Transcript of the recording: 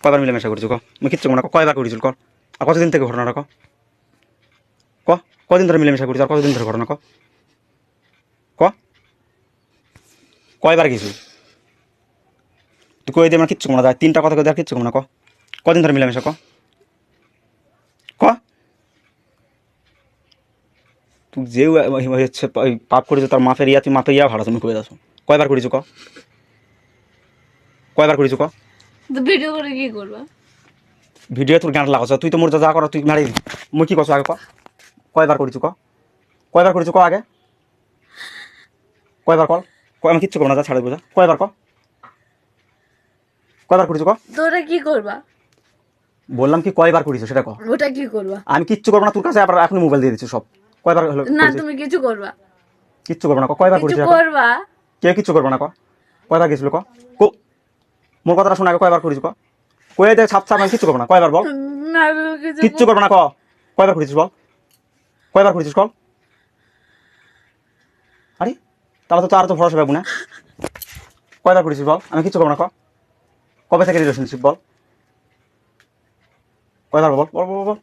কয়বার মিলেমিশা করেছো ক? আমি কিচ্ছু না, কয়বার করেছিল ক? আর কতদিন থেকে ঘটনাটা ক? ক কদিন ধরে মিলেমিশা করেছো, আর কতদিন ধরে ঘটনা ক? ক কয়বার কিছু তুই কই দিয়ে আমার কিচ্ছু না যায়, তিনটা কথা কই দিয়ে আর কিচ্ছু না ক? কদিন ধরে মিলেমিশা ক? ক তুই যে হচ্ছে পাপ করেছো তার মাফের ইয়া, তুই মাফের ইয়া ভাড়া তুমি কই দাও? কয়বার করেছো ক? কয়বার করেছো ক? তো ভিডিও করে কি করবা? ভিডিও তোর গান লাগাছ, তুই তো মোর যা কর তুই মারি। মুই কি করছো আগে ক? কয়বার করেছো ক? কয়বার করেছো ক আগে? কয়বার কল? আমি কিচ্ছু করবো না, যা ছাড়ে বোঝা। কয়বার ক? কয়বার করেছো ক? তো ওটা কি করবা? বললাম কি কয়বার করেছো সেটা ক? ওটা কি করবা? আমি কিচ্ছু করবো না, তোর কাছে আবার এখন মোবাইল দিয়ে দিচ্ছি সব। কয়বার হলো না করেছিস? তুমি কিছু করবা, কিচ্ছু করবো না ক? কয়বার কিছু করেছিস? করবা। কেউ কিচ্ছু করবো না ক? কয়বার গেছিল ক? মোর কথাটা শোনা আগে, কয়বার করেছো ক? কয়ে দেয় ছাপ ছাপ, আমি কিচ্ছু করবো না, কয়বার বল? না তুমি কিছু কিচ্ছু করবো না ক? কয়বার করেছিস বল? কয়বার করেছিস কল? আরে তাহলে তো আর তো ভরসা পাবো না। কয়বার করেছিস বল? আমি কিচ্ছু করবো না ক? কবে থেকে রিলেশনশিপ বল? কয়বার বল বল বল বল?